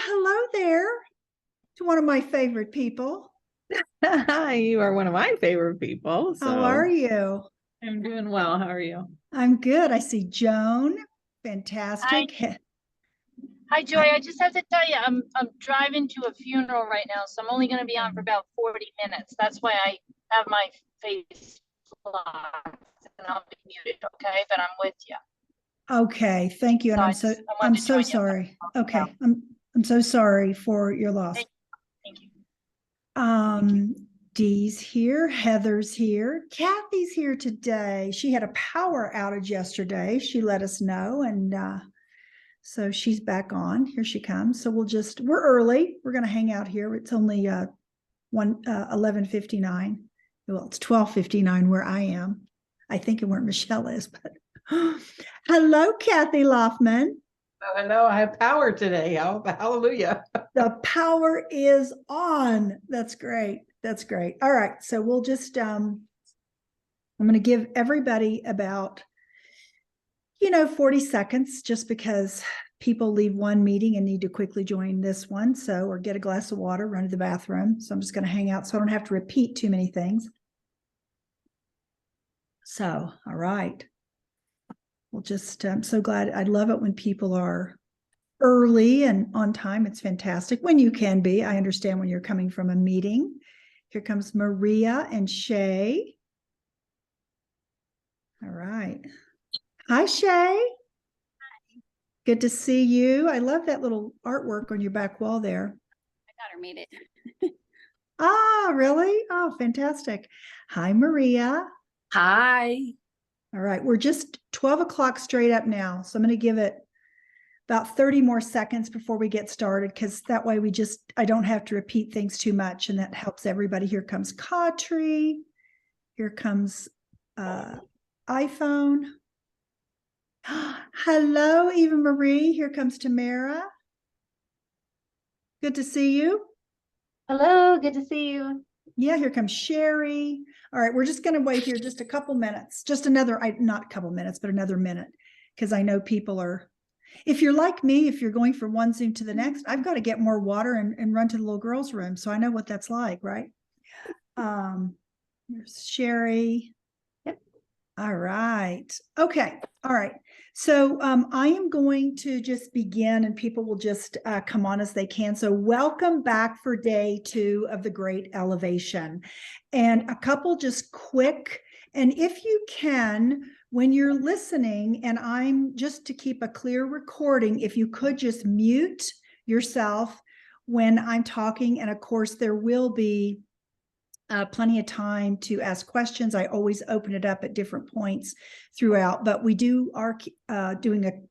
hello there to one of my favorite people. You are one of my favorite people, How are so you? I'm doing well. How are you? I'm good. I see Joan. Hi, Fantastic. hi, Joy. I just have to tell you, I'm driving to a funeral right now, so I'm only going to be on for about 40 minutes. That's why I have my face locked and I'll be muted, okay? But I'm with you. Okay, thank you. And So I I'm wanted to so join you. sorry. Now. Okay, I'm so sorry for your loss. Thank you. Um, Dee's here, Heather's here, Kathy's here today. She had a power outage yesterday. She let us know, and so she's back on. Here she comes. So we're early. We're gonna hang out here. It's only 11:59. Well, it's 12:59 where I am. I think where Michelle is, but hello, Kathy Loffman. Oh, hello, I have power today. Oh, hallelujah. The power is on. That's great. That's great. All right. So we'll just I'm going to give everybody about 40 seconds just because people leave one meeting and need to quickly join this one. So, or get a glass of water, run to the bathroom. So I'm just going to hang out so I don't have to repeat too many things. So, all right. We'll just, I'm so glad. I love it when people are early and on time. It's fantastic when you can be. I understand when you're coming from a meeting. Here comes Maria and Shay. All right. Hi, Shay. Good to see you. I love that little artwork on your back wall there. My daughter made it. Ah, really? Oh, fantastic. Hi, Maria. Hi. All right. We're just 12 o'clock straight up now. So I'm going to give it about 30 more seconds before we get started, because that way I don't have to repeat things too much, and that helps everybody. Here comes Katri. Here comes iPhone. Hello, Eva Marie. Here comes Tamara. Good to see you. Hello, good to see you. Yeah, here comes Sherry. All right, we're just going to wait here just a couple minutes, not a couple minutes, but another minute, because I know people are, if you're like me, if you're going from one Zoom to the next, I've got to get more water and run to the little girl's room. So I know what that's like, right? Here's Sherry. Yep. All right. Okay. All right. So I am going to just begin, and people will just come on as they can. So welcome back for day 2 of the Great Elevation. And a couple just quick, and if you can, when you're listening, and I'm just to keep a clear recording, if you could just mute yourself when I'm talking. And of course, there will be plenty of time to ask questions. I always open it up at different points throughout, but we are doing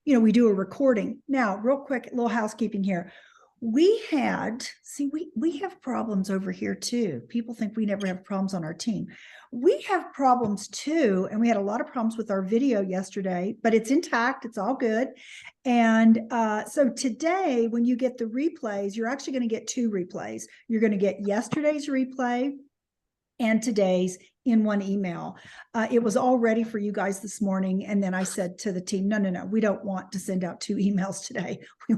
we do a recording. Now, real quick, a little housekeeping here. We have problems over here too. People think we never have problems on our team. We have problems too, and we had a lot of problems with our video yesterday, but it's intact. It's all good. And so today, when you get the replays, you're actually going to get 2 replays. You're going to get yesterday's replay and today's in one email. It was all ready for you guys this morning. And then I said to the team, no, we don't want to send out 2 emails today. We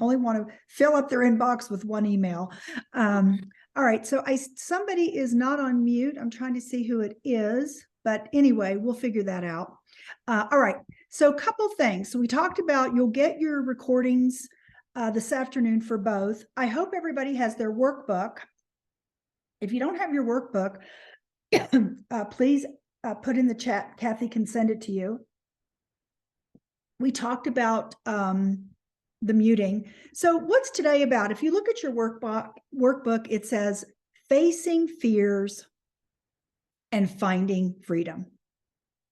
only want to fill up their inbox with 1 email. All right. So somebody is not on mute. I'm trying to see who it is, but anyway, we'll figure that out. All right. So a couple things. So we talked about, you'll get your recordings this afternoon for both. I hope everybody has their workbook. If you don't have your workbook, please put in the chat. Kathy can send it to you. We talked about the muting. So what's today about? If you look at your workbook, it says facing fears and finding freedom,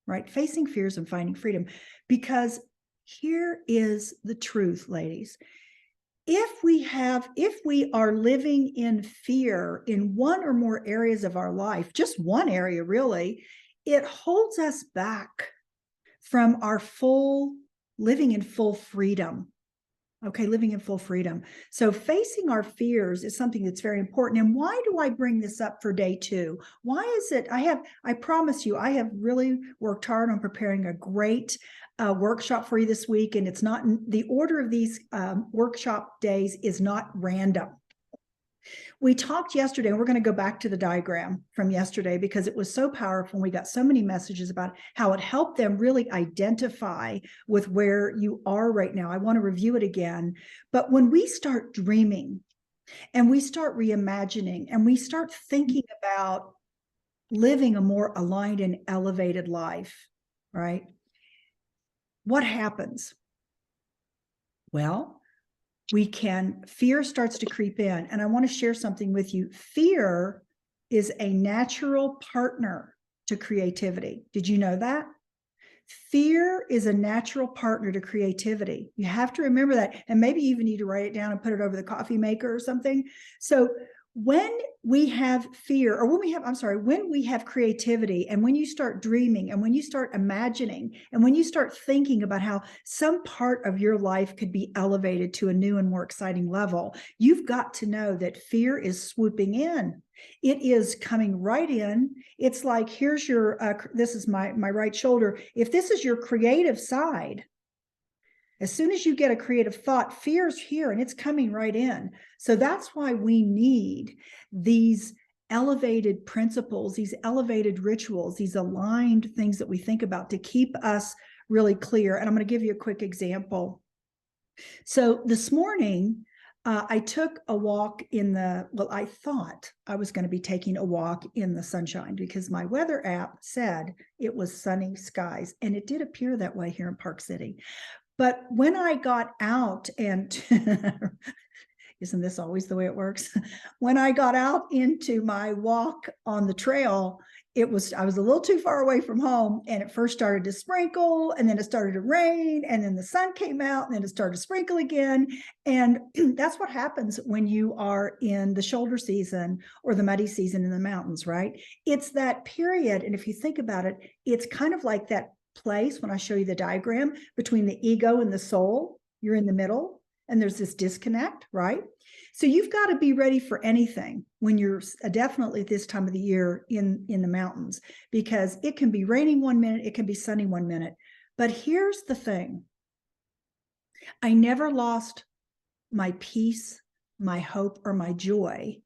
right? Facing fears and finding freedom. Because here is the truth, ladies. If we are living in fear in one or more areas of our life, just one area really, it holds us back from our living in full freedom. Okay, living in full freedom. So facing our fears is something that's very important. And why do I bring this up for day 2? Why is it I promise you, I have really worked hard on preparing a great workshop for you this week. And it's not, the order of these workshop days is not random. We talked yesterday, and we're going to go back to the diagram from yesterday because it was so powerful. And we got so many messages about how it helped them really identify with where you are right now. I want to review it again. But when we start dreaming and we start reimagining and we start thinking about living a more aligned and elevated life, right? What happens? Well, fear starts to creep in. And I want to share something with you. Fear is a natural partner to creativity. Did you know that? Fear is a natural partner to creativity. You have to remember that. And maybe you even need to write it down and put it over the coffee maker or something. So when we have fear, or when we have creativity, and when you start dreaming, and when you start imagining, and when you start thinking about how some part of your life could be elevated to a new and more exciting level, you've got to know that fear is swooping in. It is coming right in. It's like, here's your, this is my right shoulder. If this is your creative side, as soon as you get a creative thought, fear's here and it's coming right in. So that's why we need these elevated principles, these elevated rituals, these aligned things that we think about to keep us really clear. And I'm going to give you a quick example. So this morning, I took a walk I thought I was going to be taking a walk in the sunshine because my weather app said it was sunny skies. And it did appear that way here in Park City. But when I got out, and isn't this always the way it works? When I got out into my walk on the trail, I was a little too far away from home, and it first started to sprinkle, and then it started to rain, and then the sun came out, and then it started to sprinkle again. And that's what happens when you are in the shoulder season or the muddy season in the mountains, right? It's that period. And if you think about it, it's kind of like that place when I show you the diagram between the ego and the soul. You're in the middle and there's this disconnect, right? So you've got to be ready for anything when you're definitely this time of the year in the mountains, because it can be raining 1 minute, it can be sunny 1 minute. But here's the thing. I never lost my peace, my hope, or my joy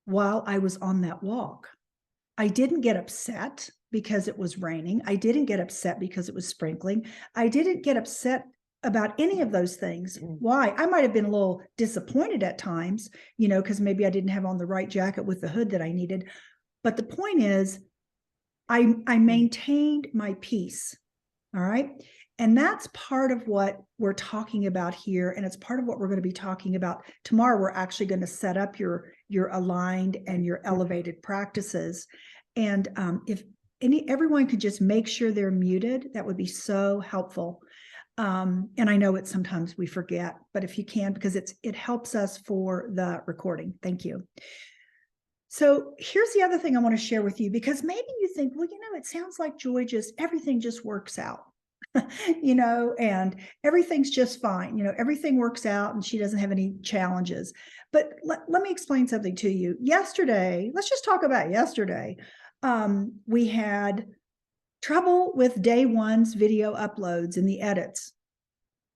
while I was on that walk. I didn't get upset because it was raining. I didn't get upset because it was sprinkling. I didn't get upset about any of those things. Why? I might have been a little disappointed at times, because maybe I didn't have on the right jacket with the hood that I needed. But the point is, I maintained my peace. All right. And that's part of what we're talking about here. And it's part of what we're going to be talking about tomorrow. We're actually going to set up your aligned and your elevated practices. And if everyone could just make sure they're muted, that would be so helpful. And I know it sometimes we forget, but if you can, because it helps us for the recording. Thank you. So here's the other thing I want to share with you, because maybe you think, well, it sounds like Joy everything just works out, and everything's just fine. Everything works out and she doesn't have any challenges. But let me explain something to you. Yesterday, let's just talk about yesterday. We had trouble with day 1's video uploads and the edits.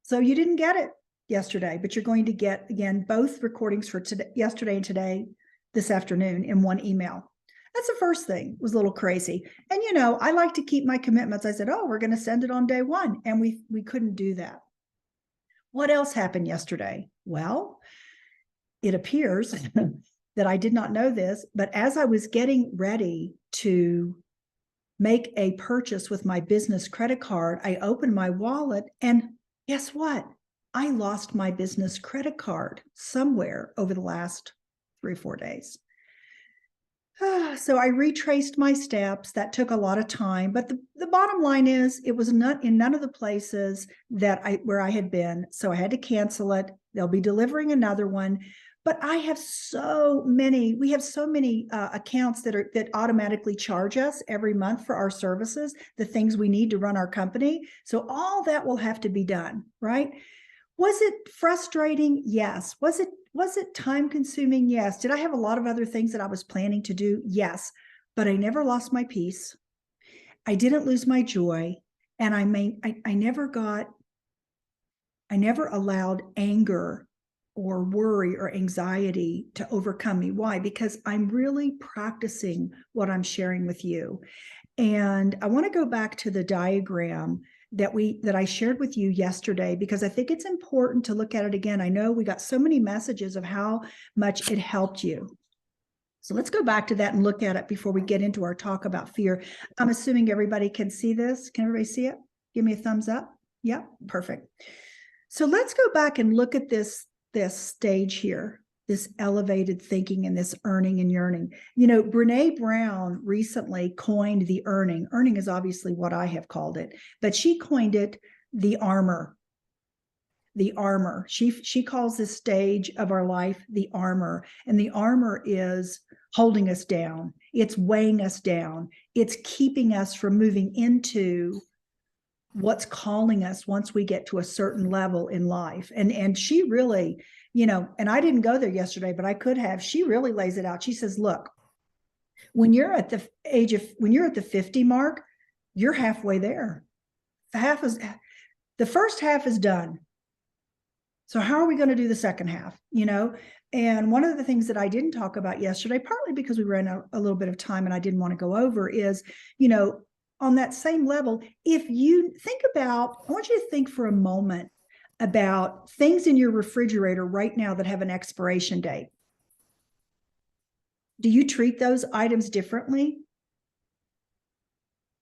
So you didn't get it yesterday, but you're going to get, again, both recordings for today, yesterday and today, this afternoon in one email. That's the first thing. It was a little crazy. And, I like to keep my commitments. I said, we're going to send it on day 1. And we couldn't do that. What else happened yesterday? Well, it appears that I did not know this, but as I was getting ready to make a purchase with my business credit card, I opened my wallet and guess what? I lost my business credit card somewhere over the last 3 or 4 days. So I retraced my steps. That took a lot of time, but the bottom line is it was not in none of the places where I had been. So I had to cancel it. They'll be delivering another one. But we have so many accounts that automatically charge us every month for our services, the things we need to run our company. So all that will have to be done, right? Was it frustrating? Yes. Was it time consuming? Yes. Did I have a lot of other things that I was planning to do? Yes. But I never lost my peace. I didn't lose my joy. And I never allowed anger or worry or anxiety to overcome me. Why? Because I'm really practicing what I'm sharing with you. And I want to go back to the diagram that I shared with you yesterday, because I think it's important to look at it again. I know we got so many messages of how much it helped you. So let's go back to that and look at it before we get into our talk about fear. I'm assuming everybody can see this. Can everybody see it? Give me a thumbs up. Yeah, perfect. So let's go back and look at this stage here, this elevated thinking and this earning and yearning. You know, Brene Brown recently coined the earning. Earning is obviously what I have called it, but she coined it the armor. The armor. She calls this stage of our life the armor, and the armor is holding us down. It's weighing us down. It's keeping us from moving into what's calling us once we get to a certain level in life. And she really, you know, and I didn't go there yesterday, but I could have. She really lays it out. She says, look, when you're at the 50 mark, you're halfway there. The first half is done. So how are we going to do the second half? You know, and one of the things that I didn't talk about yesterday, partly because we ran out a little bit of time and I didn't want to go over, is, you know, on that same level, if you think about, I want you to think for a moment about things in your refrigerator right now that have an expiration date. Do you treat those items differently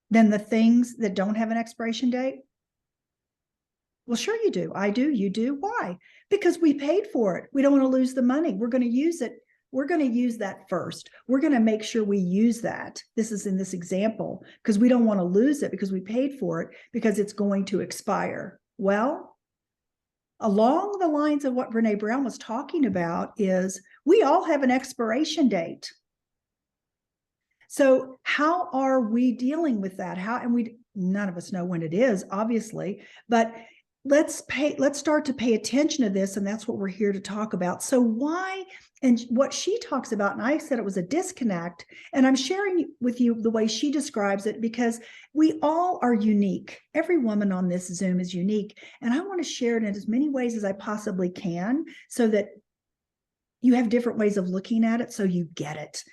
than the things that don't have an expiration date? Well, sure you do. I do. You do. Why? Because we paid for it. We don't want to lose the money. We're going to use it. We're going to use that first. We're going to make sure we use that. This is in this example, because we don't want to lose it because we paid for it, because it's going to expire. Well, along the lines of what Brene Brown was talking about is we all have an expiration date. So how are we dealing with that? None of us know when it is, obviously, but let's start to pay attention to this. And that's what we're here to talk about. So why, and what she talks about, and I said it was a disconnect, and I'm sharing with you the way she describes it, because we all are unique. Every woman on this Zoom is unique. And I want to share it in as many ways as I possibly can so that you have different ways of looking at it so you get it.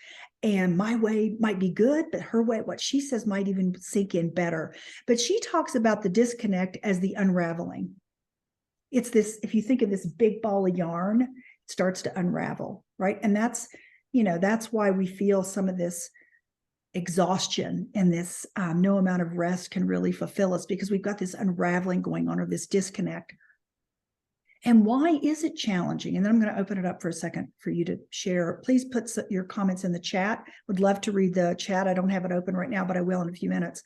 And my way might be good, but her way, what she says, might even sink in better. But she talks about the disconnect as the unraveling. It's this, if you think of this big ball of yarn, it starts to unravel, right? And that's, you know, that's why we feel some of this exhaustion, and this no amount of rest can really fulfill us, because we've got this unraveling going on, or this disconnect. And why is it challenging? And then I'm going to open it up for a second for you to share. Please put your comments in the chat. Would love to read the chat. I don't have it open right now, but I will in a few minutes.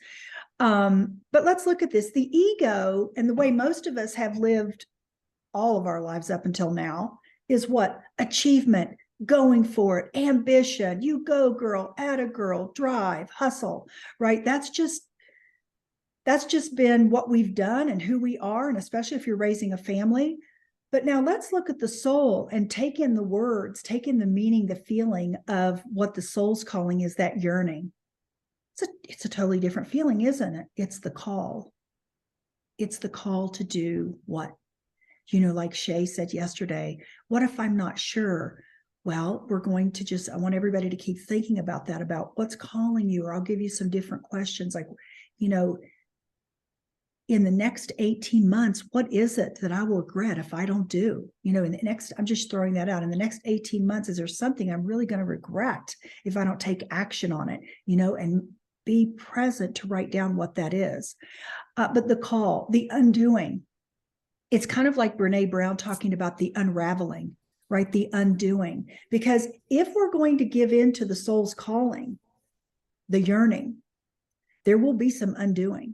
But let's look at this. The ego, and the way most of us have lived all of our lives up until now, is what? Achievement, going for it, ambition. You go, girl, atta girl, drive, hustle, right? That's just been what we've done and who we are, and especially if you're raising a family. But now let's look at the soul and take in the words, take in the meaning, the feeling of what the soul's calling is, that yearning. It's a totally different feeling, isn't it? It's the call. It's the call to do what? You know, like Shay said yesterday, what if I'm not sure? Well, we're going to I want everybody to keep thinking about that, about what's calling you, or I'll give you some different questions. Like, you know, in the next 18 months, what is it that I will regret if I don't do? You know, in the next, I'm just throwing that out. In the next 18 months, is there something I'm really going to regret if I don't take action on it? You know, and be present to write down what that is. But the call, the undoing, it's kind of like Brene Brown talking about the unraveling, right? The undoing. Because if we're going to give in to the soul's calling, the yearning, there will be some undoing.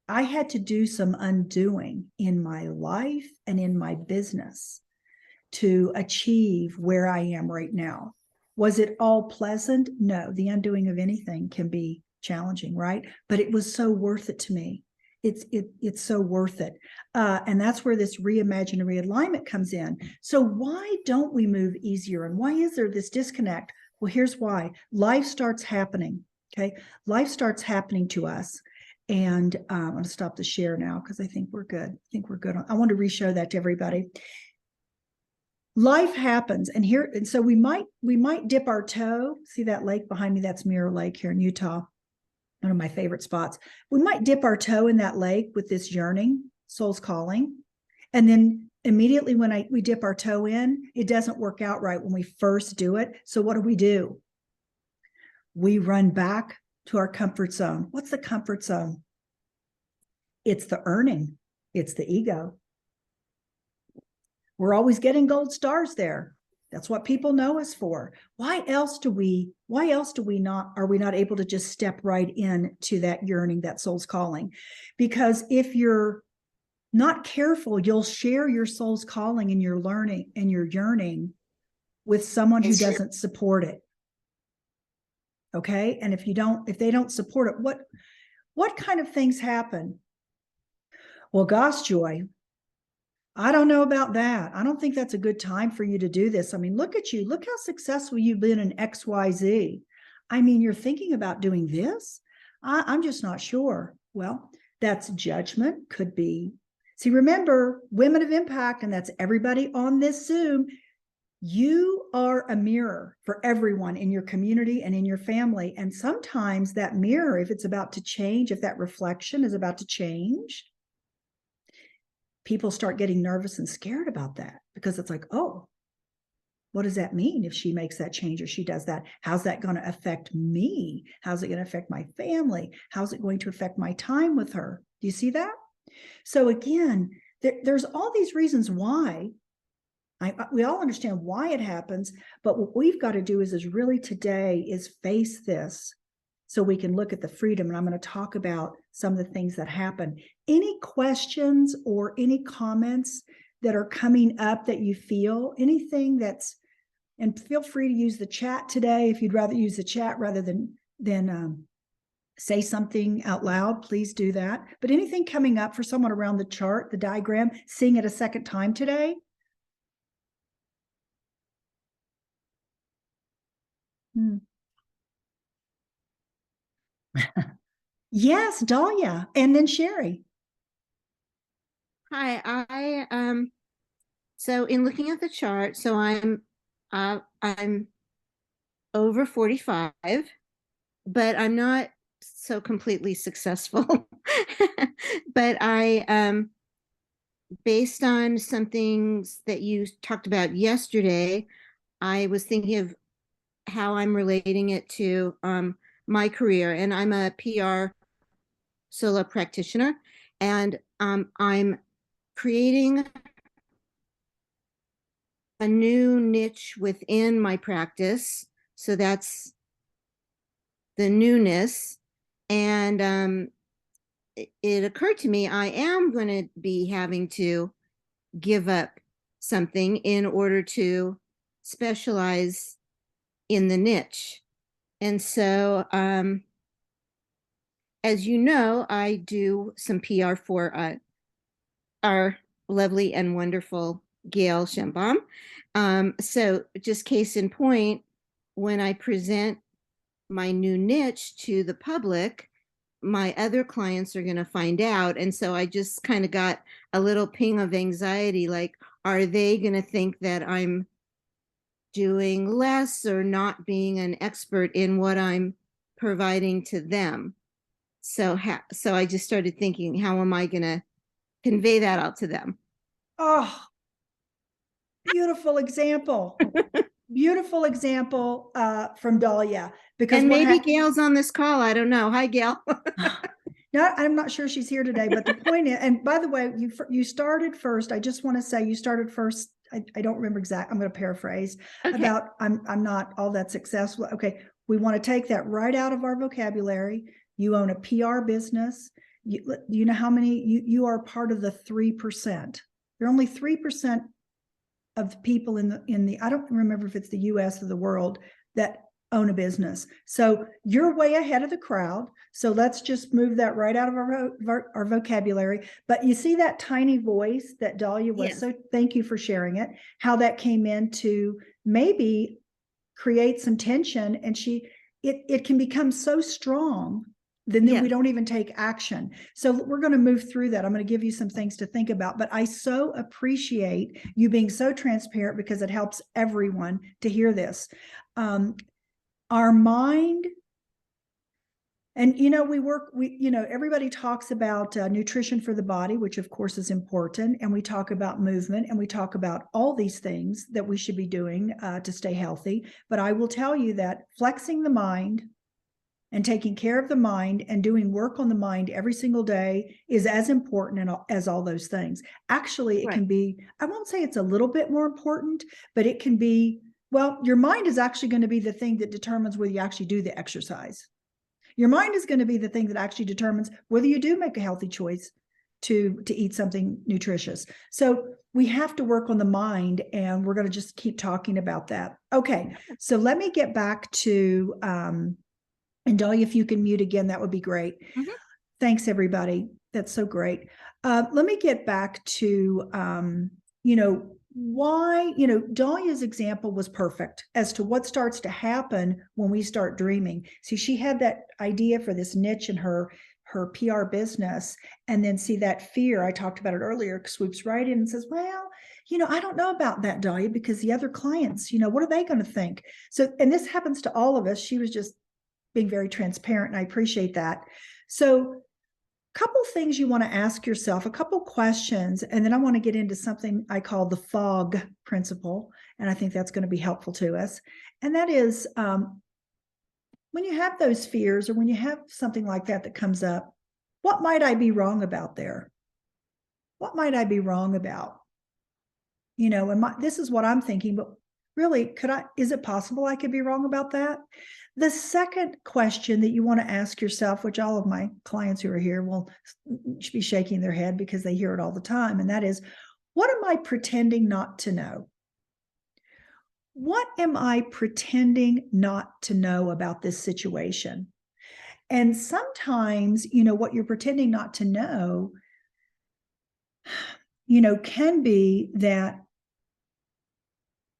I had to do some undoing in my life and in my business to achieve where I am right now. Was it all pleasant? No, the undoing of anything can be challenging, right? But it was so worth it to me. it's so worth it. And that's where this reimagine and realignment comes in. So why don't we move easier? And why is there this disconnect? Well, here's why. Life starts happening. Okay. Life starts happening to us. And I'm going to stop the share now because I think we're good. I want to re-show that to everybody. Life happens, and so we might dip our toe. See that lake behind me? That's Mirror Lake here in Utah, one of my favorite spots. We might dip our toe in that lake with this yearning, soul's calling, and then immediately when we dip our toe in, it doesn't work out right when we first do it. So what do? We run back to our comfort zone. What's the comfort zone? It's the earning. It's the ego. We're always getting gold stars there. That's what people know us for. Why else are we not able to just step right in to that yearning, that soul's calling? Because if you're not careful, you'll share your soul's calling and your learning and your yearning with someone who doesn't support it. Okay. And if they don't support it, what kind of things happen? Well, gosh, Joy, I don't know about that. I don't think that's a good time for you to do this. I mean, look at you. Look how successful you've been in XYZ. I mean, you're thinking about doing this? I'm just not sure. Well, that's judgment, could be. See, remember, women of impact, and that's everybody on this Zoom. You are a mirror for everyone in your community and in your family. And sometimes that mirror, if it's about to change, if that reflection is about to change, people start getting nervous and scared about that because it's like, oh, what does that mean if she makes that change or she does that? How's that going to affect me? How's it going to affect my family? How's it going to affect my time with her? Do you see that? So again, there's all these reasons why. We all understand why it happens, but what we've got to do is really today is face this so we can look at the freedom. And I'm going to talk about some of the things that happen. Any questions or any comments that are coming up that you feel, anything and feel free to use the chat today. If you'd rather use the chat rather than say something out loud, please do that. But anything coming up for someone around the chart, the diagram, seeing it a second time today? Yes, Dahlia, and then Sherry. Hi, so in looking at the chart, so I'm over 45, but I'm not so completely successful. But based on some things that you talked about yesterday, I was thinking of how I'm relating it to my career, and I'm a PR solo practitioner, and I'm creating a new niche within my practice. So that's the newness. And it occurred to me, I am going to be having to give up something in order to specialize in the niche. And so, as you know, I do some PR for our lovely and wonderful Gail Shembaum. So just case in point, when I present my new niche to the public, my other clients are going to find out. And so I just kind of got a little ping of anxiety, like, are they going to think that I'm doing less or not being an expert in what I'm providing to them? So I just started thinking, how am I going to convey that out to them? Oh, beautiful example. Beautiful example from Dahlia. Because and maybe Gail's on this call. I don't know. Hi, Gail. No, I'm not sure she's here today, but the point is, and by the way, you started first. I just want to say you started first. I don't remember exactly. I'm going to paraphrase about I'm not all that successful. Okay. We want to take that right out of our vocabulary. You own a PR business. You know how many you are part of the 3%. You're only 3% of the people in the I don't remember if it's the US or the world that own a business. So you're way ahead of the crowd. So let's just move that right out of our vocabulary. But you see that tiny voice that Dahlia was. Yes. So thank you for sharing it, how that came in to maybe create some tension. And it can become so strong then we Yes. don't even take action. So we're going to move through that. I'm going to give you some things to think about, but I so appreciate you being so transparent because it helps everyone to hear this. Our mind, and everybody talks about nutrition for the body, which of course is important, and we talk about movement, and we talk about all these things that we should be doing to stay healthy. But I will tell you that flexing the mind and taking care of the mind and doing work on the mind every single day is as important as all those things. Actually, it can be, I won't say it's a little bit more important, but it can be, well, your mind is actually going to be the thing that determines whether you actually do the exercise. Your mind is going to be the thing that actually determines whether you do make a healthy choice to eat something nutritious. So we have to work on the mind, and we're going to just keep talking about that. Okay, so let me get back to, and Dahlia, if you can mute again, that would be great. Mm-hmm. Thanks, everybody. That's so great. Let me get back to, why, Dahlia's example was perfect as to what starts to happen when we start dreaming. See, she had that idea for this niche in her PR business, and then see that fear, I talked about it earlier, swoops right in and says, well, I don't know about that, Dahlia, because the other clients, what are they going to think? So, and this happens to all of us. She was just being very transparent, and I appreciate that. So a couple things you want to ask yourself, a couple questions, and then I want to get into something I call the fog principle, and I think that's going to be helpful to us. And that is, when you have those fears, or when you have something like that comes up, what might I be wrong about there? What might I be wrong about? This is what I'm thinking, but really, is it possible I could be wrong about that? The second question that you want to ask yourself, which all of my clients who are here will be shaking their head because they hear it all the time, and that is, what am I pretending not to know? What am I pretending not to know about this situation? And sometimes, what you're pretending not to know, can be that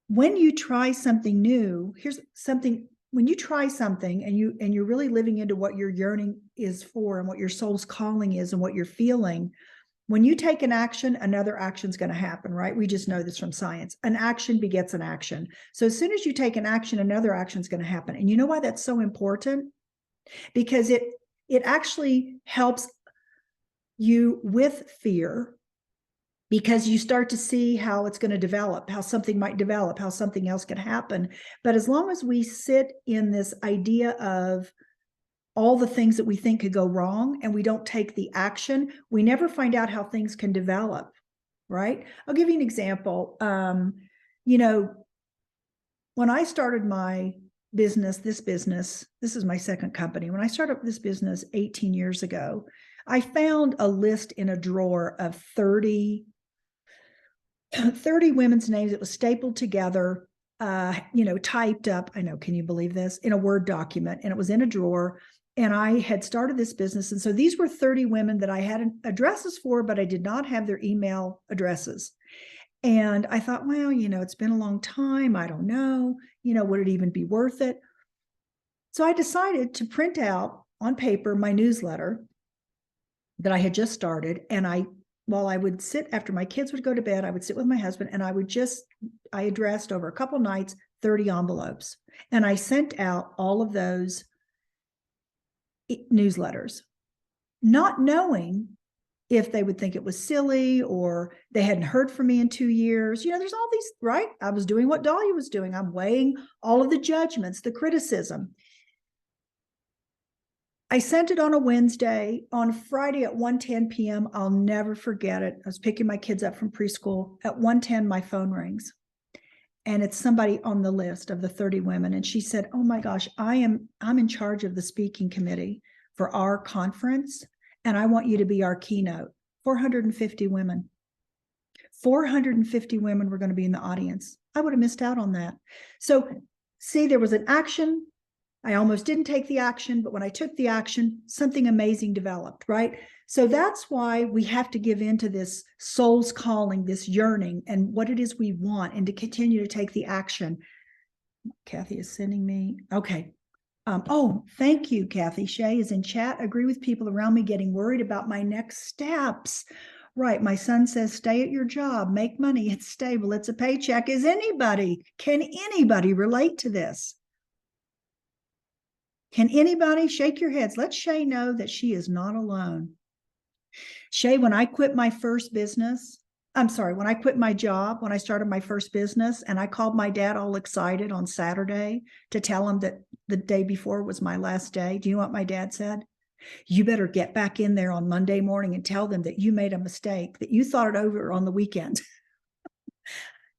when you try something new, here's something, when you try something and you're really living into what your yearning is for and what your soul's calling is and what you're feeling, when you take an action, another action's going to happen, right? We just know this from science. An action begets an action. So as soon as you take an action, another action's going to happen. And you know why that's so important? Because it actually helps you with fear, because you start to see how it's going to develop, how something might develop, how something else can happen. But as long as we sit in this idea of all the things that we think could go wrong and we don't take the action, we never find out how things can develop, right? I'll give you an example. When I started my business, this is my second company. When I started this business 18 years ago, I found a list in a drawer of 30 women's names. It was stapled together, typed up, I know, can you believe this, in a Word document, and it was in a drawer. And I had started this business. And so these were 30 women that I had addresses for, but I did not have their email addresses. And I thought, well, it's been a long time. I don't know, would it even be worth it? So I decided to print out on paper my newsletter that I had just started. And while I would sit, after my kids would go to bed, I would sit with my husband, and I addressed over a couple nights 30 envelopes, and I sent out all of those newsletters, not knowing if they would think it was silly or they hadn't heard from me in 2 years. There's all these, right? I was doing what Dahlia was doing. I'm weighing all of the judgments, the criticism. I sent it on a Wednesday. On Friday at 1:10 p.m., I'll never forget it. I was picking my kids up from preschool. At 1:10, my phone rings, and it's somebody on the list of the 30 women. And she said, oh my gosh, I'm in charge of the speaking committee for our conference, and I want you to be our keynote. 450 women. 450 women were going to be in the audience. I would have missed out on that. So see, there was an action, I almost didn't take the action, but when I took the action, something amazing developed, right? So that's why we have to give into this soul's calling, this yearning, and what it is we want, and to continue to take the action. Kathy is sending me, okay. Oh, thank you, Kathy. Shay is in chat. Agree with people around me getting worried about my next steps. Right. My son says, stay at your job, make money. It's stable. It's a paycheck. Can anybody relate to this? Can anybody shake your heads? Let Shay know that she is not alone. Shay, when I quit my first business, when I quit my job, when I started my first business, and I called my dad all excited on Saturday to tell him that the day before was my last day. Do you know what my dad said? You better get back in there on Monday morning and tell them that you made a mistake, that you thought it over on the weekend.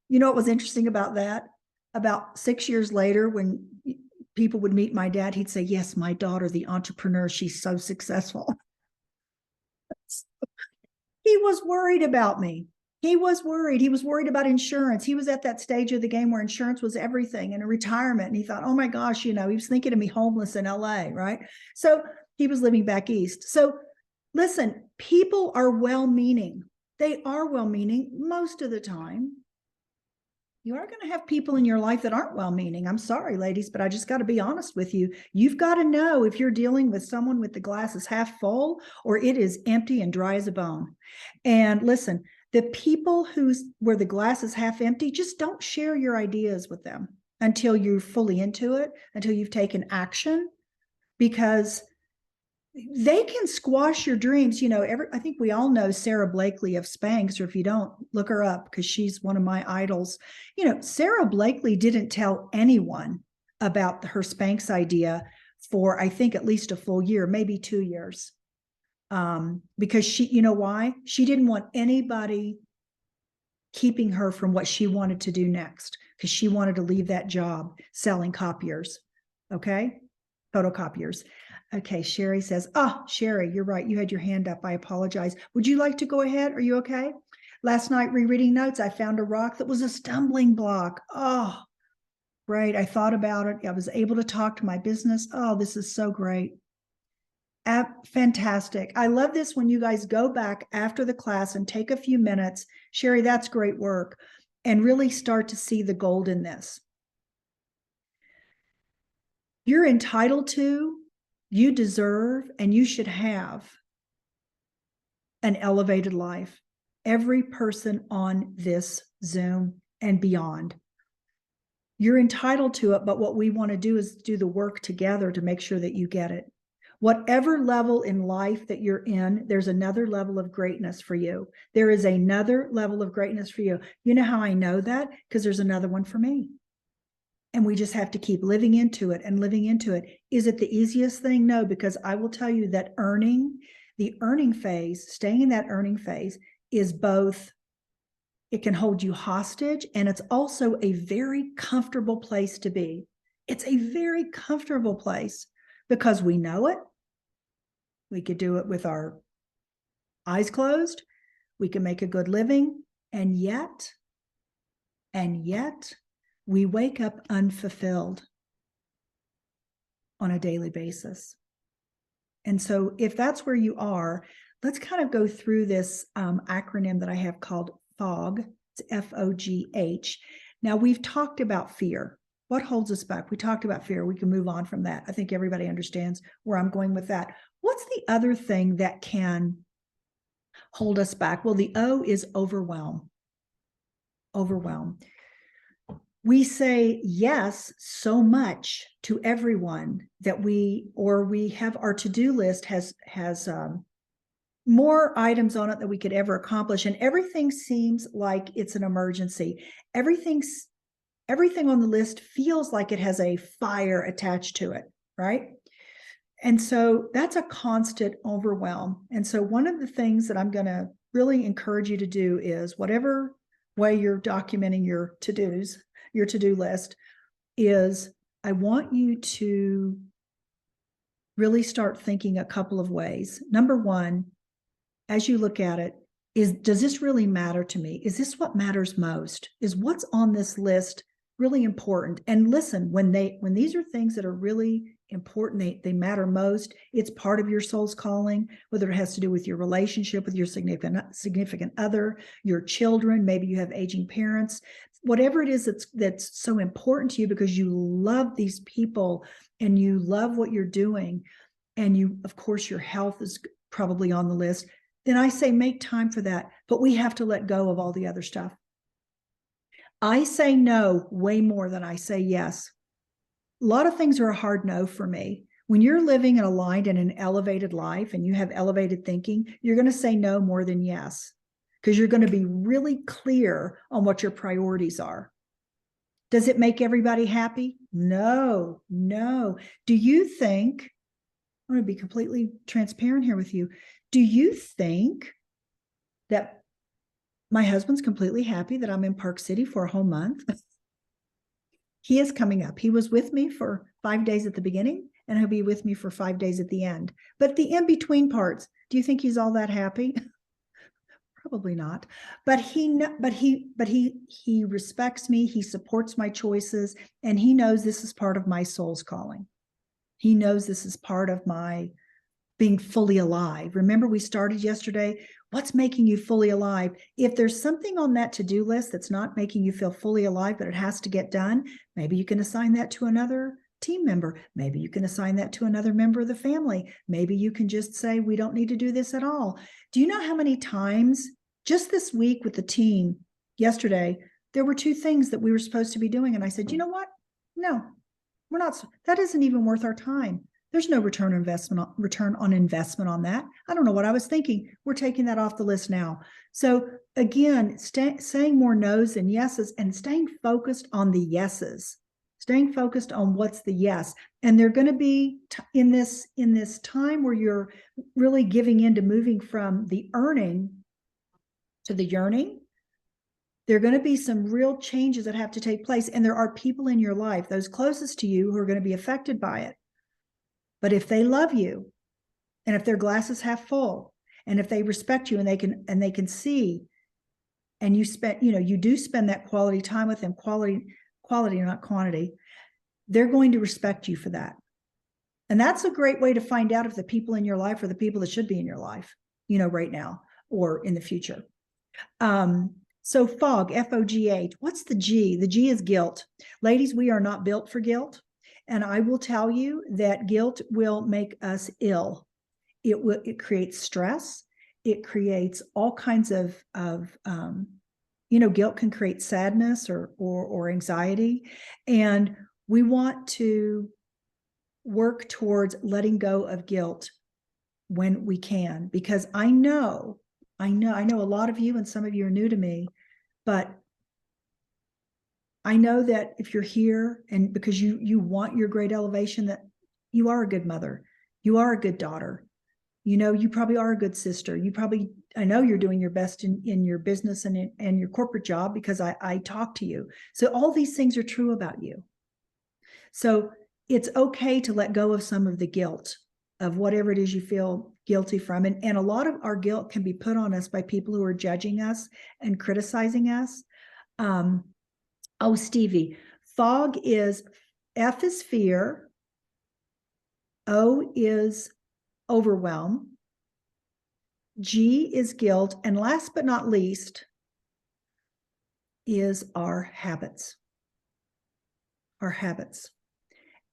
You know what was interesting about that? About 6 years later, when people would meet my dad, he'd say, yes, my daughter, the entrepreneur, she's so successful. He was worried about me. He was worried. He was worried about insurance. He was at that stage of the game where insurance was everything, and a retirement. And he thought, oh my gosh, he was thinking of me homeless in LA, right? So he was living back east. So listen, people are well-meaning. They are well-meaning most of the time. You are going to have people in your life that aren't well-meaning. I'm sorry, ladies, but I just got to be honest with you. You've got to know if you're dealing with someone with the glass is half full or it is empty and dry as a bone. And listen, the people where the glass is half empty, just don't share your ideas with them until you're fully into it, until you've taken action, because they can squash your dreams. I think we all know Sarah Blakely of Spanx, or if you don't, look her up because she's one of my idols. Sarah Blakely didn't tell anyone about her Spanx idea for, I think, at least a full year, maybe 2 years. Because you know why? She didn't want anybody keeping her from what she wanted to do next, because she wanted to leave that job selling copiers. Okay. Photocopiers. Okay, Sherry says, Sherry, you're right. You had your hand up. I apologize. Would you like to go ahead? Are you okay? Last night, rereading notes, I found a rock that was a stumbling block. Oh, great. I thought about it. I was able to talk to my business. Oh, this is so great. Fantastic. I love this when you guys go back after the class and take a few minutes. Sherry, that's great work. And really start to see the gold in this. You're entitled to, you deserve, and you should have an elevated life. Every person on this Zoom and beyond. You're entitled to it, but what we want to do is do the work together to make sure that you get it. Whatever level in life that you're in, there's another level of greatness for you. There is another level of greatness for you. You know how I know that? Because there's another one for me. And we just have to keep living into it and living into it. Is it the easiest thing? No, because I will tell you that the earning phase, staying in that earning phase is both, it can hold you hostage, and it's also a very comfortable place to be. It's a very comfortable place because we know it. We could do it with our eyes closed. We can make a good living. And yet, we wake up unfulfilled on a daily basis. And so if that's where you are, let's kind of go through this acronym that I have called FOGH. It's F-O-G-H. Now, we've talked about fear. What holds us back? We talked about fear. We can move on from that. I think everybody understands where I'm going with that. What's the other thing that can hold us back? Well, the O is overwhelm. Overwhelm. We say yes so much to everyone that we have our to-do list has more items on it than we could ever accomplish, and everything seems like it's an emergency. Everything on the list feels like it has a fire attached to it, right? And so that's a constant overwhelm. And so one of the things that I'm going to really encourage you to do is, whatever way you're documenting your to-dos, your to-do list, is I want you to really start thinking a couple of ways. Number one, as you look at it, does this really matter to me? Is this what matters most? Is what's on this list really important. And listen, when these are things that are really important, they matter most. It's part of your soul's calling, whether it has to do with your relationship with your significant other, your children, maybe you have aging parents, whatever it is that's so important to you because you love these people and you love what you're doing, and you, of course, your health is probably on the list, then I say make time for that. But we have to let go of all the other stuff. I say no way more than I say yes. A lot of things are a hard no for me. When you're living and aligned in an elevated life and you have elevated thinking, you're going to say no more than yes, because you're going to be really clear on what your priorities are. Does it make everybody happy? No. Do you think, I'm going to be completely transparent here with you. Do you think that my husband's completely happy that I'm in Park City for a whole month? He is coming up. He was with me for 5 days at the beginning, and he'll be with me for 5 days at the end. But the in-between parts, do you think he's all that happy? Probably not. But he respects me. He supports my choices, and he knows this is part of my soul's calling. He knows this is part of my being fully alive. Remember, we started yesterday. What's making you fully alive? If there's something on that to-do list that's not making you feel fully alive, but it has to get done, maybe you can assign that to another team member. Maybe you can assign that to another member of the family. Maybe you can just say, we don't need to do this at all. Do you know how many times just this week with the team yesterday, there were 2 things that we were supposed to be doing. And I said, you know what? No, we're not. That isn't even worth our time. There's no return on investment on that. I don't know what I was thinking. We're taking that off the list now. So again, saying more no's than yeses, and staying focused on the yeses, staying focused on what's the yes. And they're going to be in this time where you're really giving in to moving from the earning to the yearning. There are going to be some real changes that have to take place. And there are people in your life, those closest to you, who are going to be affected by it. But if they love you, and if their glass is half full, and if they respect you and they can see, and you do spend that quality time with them, quality, not quantity, they're going to respect you for that. And that's a great way to find out if the people in your life are the people that should be in your life, right now or in the future. So fog, F-O-G-H, what's the G? The G is guilt. Ladies, we are not built for guilt. And I will tell you that guilt will make us ill. It creates stress. It creates all kinds of guilt can create sadness or anxiety. And we want to work towards letting go of guilt when we can, because I know a lot of you, and some of you are new to me, but I know that if you're here and because you want your great elevation, that you are a good mother, you are a good daughter, you probably are a good sister. I know you're doing your best in your business and your corporate job, because I talk to you. So all these things are true about you. So it's okay to let go of some of the guilt of whatever it is you feel guilty from. And a lot of our guilt can be put on us by people who are judging us and criticizing us. Oh, Stevie, fog is, F is fear, O is overwhelm, G is guilt, and last but not least is our habits. Our habits.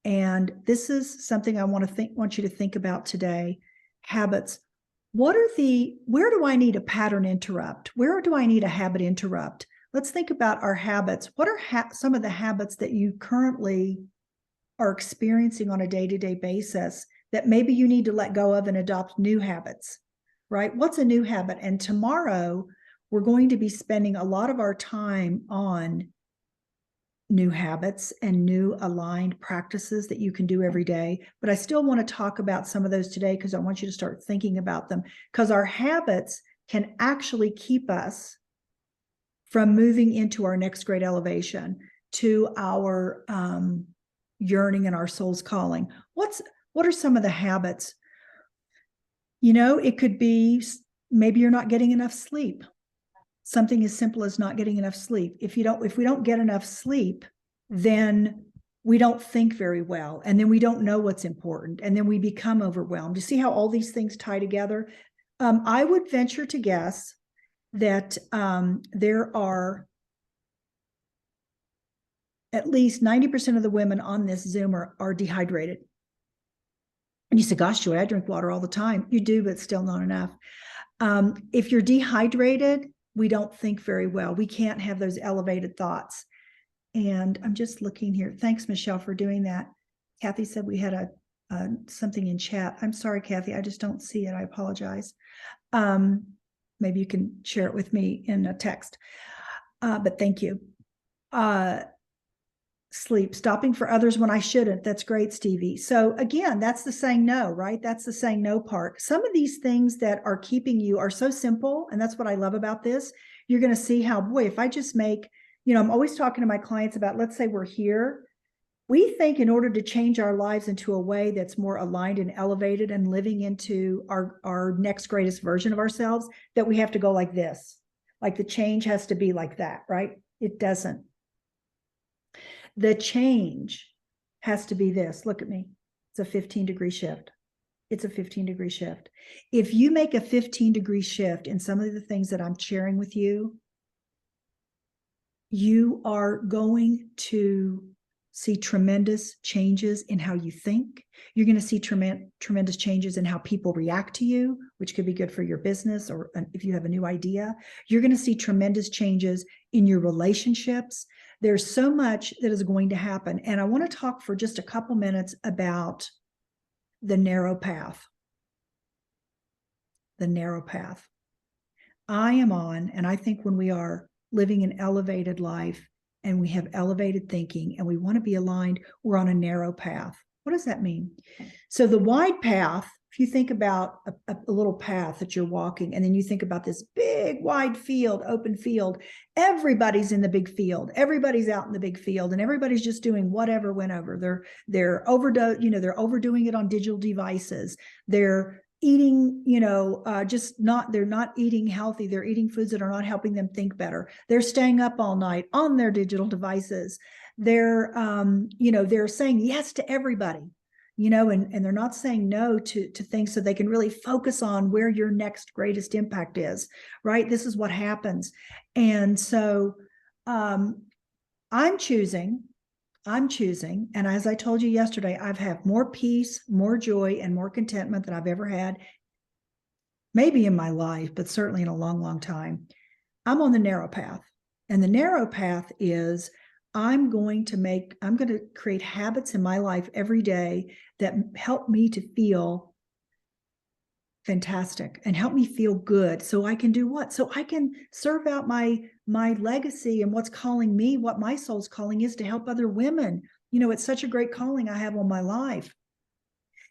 And this is something I want you to think about today. Habits. Where do I need a pattern interrupt? Where do I need a habit interrupt? Let's think about our habits. What are some of the habits that you currently are experiencing on a day-to-day basis that maybe you need to let go of and adopt new habits, right? What's a new habit? And tomorrow, we're going to be spending a lot of our time on new habits and new aligned practices that you can do every day. But I still want to talk about some of those today, because I want you to start thinking about them, because our habits can actually keep us from moving into our next great elevation, to our yearning and our soul's calling. What are some of the habits? It could be maybe you're not getting enough sleep. Something as simple as not getting enough sleep. If we don't get enough sleep, then we don't think very well. And then we don't know what's important. And then we become overwhelmed. You see how all these things tie together? I would venture to guess that there are at least 90% of the women on this Zoom are dehydrated. And you say, gosh, Joy, I drink water all the time. You do, but still not enough. If you're dehydrated, we don't think very well. We can't have those elevated thoughts. And I'm just looking here. Thanks, Michelle, for doing that. Kathy said we had something in chat. I'm sorry, Kathy. I just don't see it. I apologize. Maybe you can share it with me in a text. But thank you. Sleep, stopping for others when I shouldn't. That's great, Stevie. So again, that's the saying no, right? That's the saying no part. Some of these things that are keeping you are so simple. And that's what I love about this. You're going to see how, boy, if I just make, I'm always talking to my clients about, let's say we're here. We think in order to change our lives into a way that's more aligned and elevated and living into our next greatest version of ourselves, that we have to go like this. Like the change has to be like that, right? It doesn't. The change has to be this. Look at me. It's a 15-degree shift. It's a 15-degree shift. If you make a 15-degree shift in some of the things that I'm sharing with you, you are going to see tremendous changes in how you think. You're going to see tremendous changes in how people react to you, which could be good for your business or if you have a new idea. You're going to see tremendous changes in your relationships. There's so much that is going to happen. And I want to talk for just a couple minutes about the narrow path. The narrow path. I am on, and I think when we are living an elevated life and we have elevated thinking and we want to be aligned, we're on a narrow path. What does that mean? So the wide path, if you think about a little path that you're walking, and then you think about this big, wide field, open field, everybody's in the big field. Everybody's out in the big field, and everybody's just doing whatever, whenever. They're overdoing it on digital devices. They're eating, they're not eating healthy. They're eating foods that are not helping them think better. They're staying up all night on their digital devices. They're, they're saying yes to everybody. And they're not saying no to things so they can really focus on where your next greatest impact is, right? This is what happens. And so I'm choosing, and as I told you yesterday, I've had more peace, more joy, and more contentment than I've ever had, maybe in my life, but certainly in a long, long time. I'm on the narrow path. And the narrow path is I'm going to create habits in my life every day that help me to feel fantastic and help me feel good. So I can do what? So I can serve out my legacy and what's calling me, what my soul's calling is to help other women. It's such a great calling I have on my life,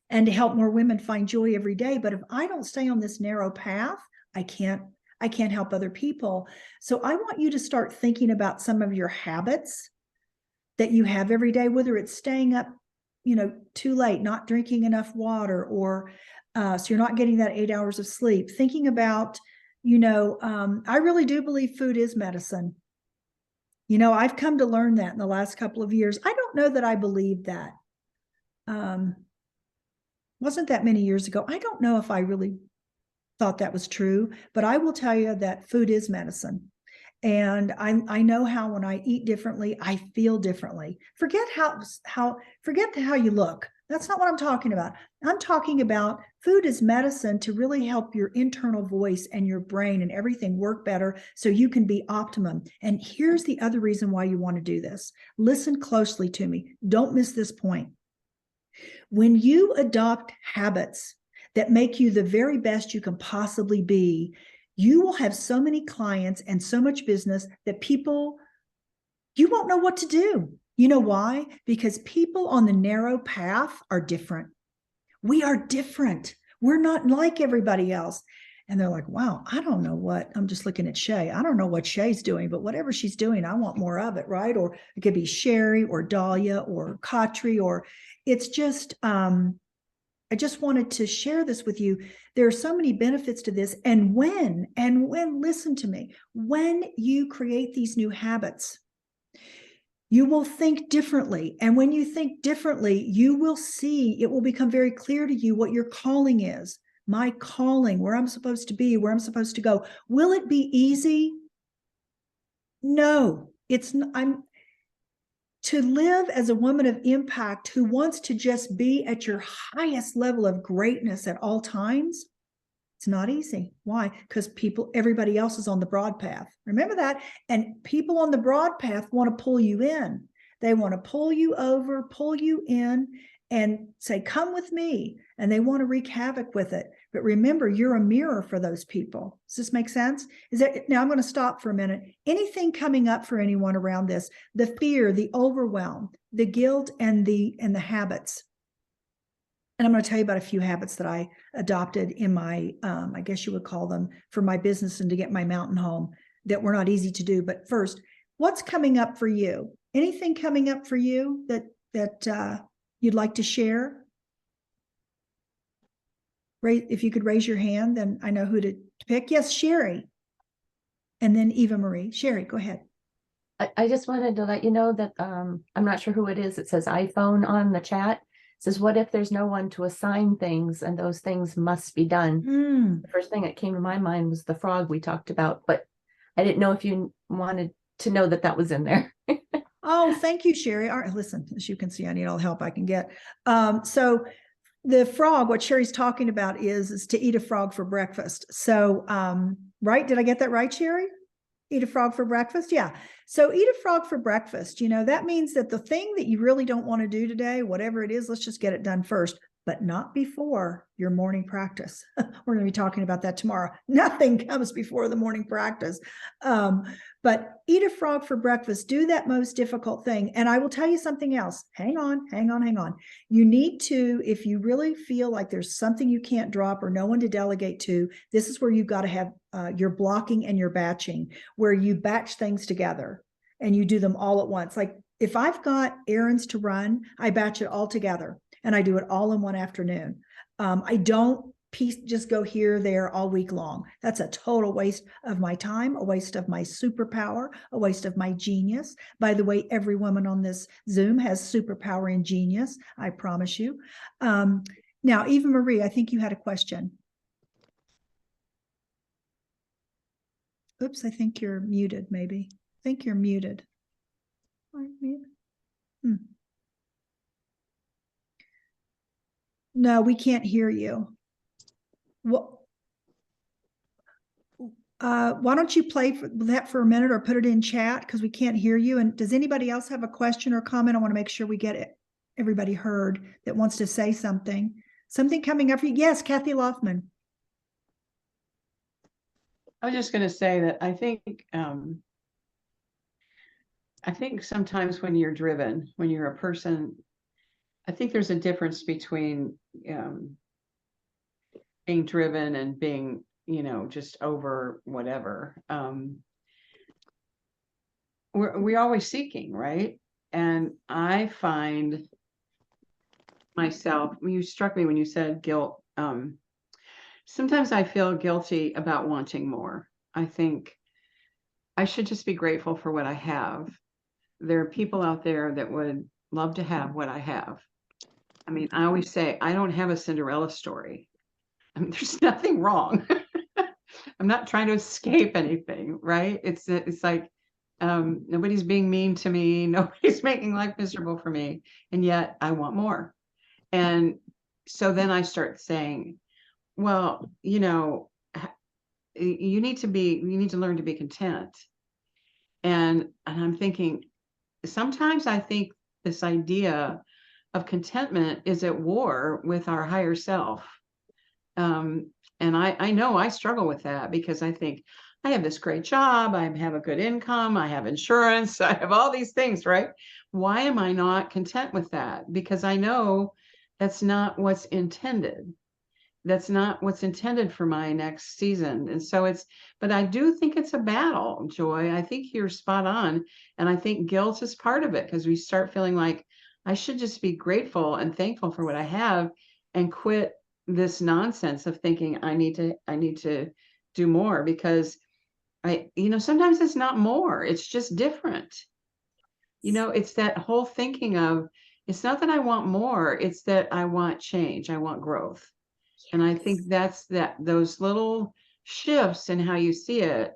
and to help more women find joy every day. But if I don't stay on this narrow path, I can't help other people. So I want you to start thinking about some of your habits that you have every day, whether it's staying up, too late, not drinking enough water, or so you're not getting that 8 hours of sleep. Thinking about, I really do believe food is medicine. I've come to learn that in the last couple of years. I don't know that I believed that. Wasn't that many years ago. I don't know if I really thought that was true, but I will tell you that food is medicine. And I know how when I eat differently, I feel differently. Forget how you look. That's not what I'm talking about. I'm talking about food is medicine to really help your internal voice and your brain and everything work better so you can be optimum. And here's the other reason why you want to do this. Listen closely to me. Don't miss this point. When you adopt habits that make you the very best you can possibly be, you will have so many clients and so much business that you won't know what to do. You know why? Because people on the narrow path are different. We are different. We're not like everybody else. And they're like, wow, I don't know what, I'm just looking at Shay. I don't know what Shay's doing, but whatever she's doing, I want more of it, right? Or it could be Sherry or Dahlia or Katri, or it's just, I just wanted to share this with you. There are so many benefits to this. And when, listen to me, when you create these new habits, You will think differently. And when you think differently, you will see, it will become very clear to you what your calling is. My calling, where I'm supposed to be, where I'm supposed to go. Will it be easy? No, it's not. To live as a woman of impact who wants to just be at your highest level of greatness at all times. It's not easy. Why? Because everybody else is on the broad path. Remember that. And people on the broad path want to pull you in. They want to pull you over, pull you in, and say, come with me. And they want to wreak havoc with it. But remember, you're a mirror for those people. Does this make sense? Now I'm going to stop for a minute. Anything coming up for anyone around this, the fear, the overwhelm, the guilt, and the habits. And I'm going to tell you about a few habits that I adopted in my, I guess you would call them, for my business and to get my mountain home, that were not easy to do. But first, what's coming up for you? Anything coming up for you that you'd like to share? If you could raise your hand, then I know who to pick. Yes, Sherry. And then Eva Marie. Sherry, go ahead. I just wanted to let you know that I'm not sure who it is. It says iPhone on the chat. It says, what if there's no one to assign things and those things must be done? The first thing that came to my mind was the frog we talked about, but I didn't know if you wanted to know that was in there. Oh, thank you, Sherry. All right, listen, as you can see, I need all the help I can get. So the frog, what Sherry's talking about is to eat a frog for breakfast. So, right? Did I get that right, Sherry? Eat a frog for breakfast? Yeah. So eat a frog for breakfast. That means that the thing that you really don't want to do today, whatever it is, let's just get it done first, but not before your morning practice. We're going to be talking about that tomorrow. Nothing comes before the morning practice. But eat a frog for breakfast. Do that most difficult thing. And I will tell you something else. Hang on. You need to, if you really feel like there's something you can't drop or no one to delegate to, this is where you've got to have your blocking and your batching, where you batch things together and you do them all at once. Like if I've got errands to run, I batch it all together and I do it all in one afternoon. I don't just go here, there all week long. That's a total waste of my time, a waste of my superpower, a waste of my genius. By the way, every woman on this Zoom has superpower and genius, I promise you. Now, Eva Marie, I think you had a question. Oops, I think you're muted, maybe. I think you're muted. No, we can't hear you. Well, why don't you play that for a minute or put it in chat because we can't hear you. And does anybody else have a question or comment? I want to make sure we get it. Everybody heard that wants to say something. Something coming up for you. Yes, Kathy Loffman. I was just going to say that I think sometimes when you're driven, when you're a person, I think there's a difference between being driven and being, just over whatever. We're always seeking, right? And I find myself, you struck me when you said guilt. Sometimes I feel guilty about wanting more. I think I should just be grateful for what I have. There are people out there that would love to have what I have. I mean, I always say, I don't have a Cinderella story. I mean, there's nothing wrong. I'm not trying to escape anything, right? It's like, nobody's being mean to me. Nobody's making life miserable for me. And yet I want more. And so then I start saying, well, you need to learn to be content. And I'm thinking, sometimes I think this idea of contentment is at war with our higher self. And I know I struggle with that because I think I have this great job, I have a good income, I have insurance, I have all these things, right? Why am I not content with that? Because I know that's not what's intended. That's not what's intended for my next season. And so but I do think it's a battle, Joy. I think you're spot on. And I think guilt is part of it because we start feeling like I should just be grateful and thankful for what I have and quit this nonsense of thinking I need to do more because sometimes it's not more, it's just different. You know, it's that whole thinking of, it's not that I want more, it's that I want change, I want growth. And I think that's those little shifts in how you see it.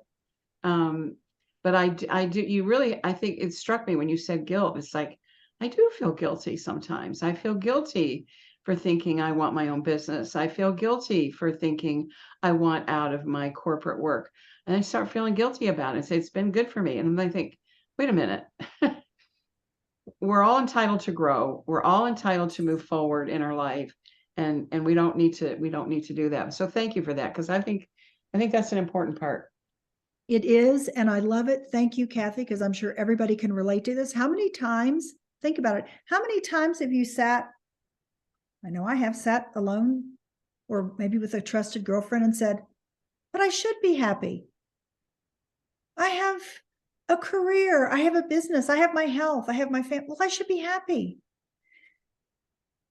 But I do, you really, I think it struck me when you said guilt. It's like, I do feel guilty sometimes. I feel guilty for thinking I want my own business. I feel guilty for thinking I want out of my corporate work. And I start feeling guilty about it. I say, it's been good for me. And then I think, wait a minute. We're all entitled to grow. We're all entitled to move forward in our life. And we don't need to do that. So thank you for that. Because I think that's an important part. It is, and I love it. Thank you, Kathy, because I'm sure everybody can relate to this. How many times, think about it, how many times have you sat, I know I have sat alone or maybe with a trusted girlfriend and said, but I should be happy. I have a career, I have a business, I have my health, I have my family. Well, I should be happy.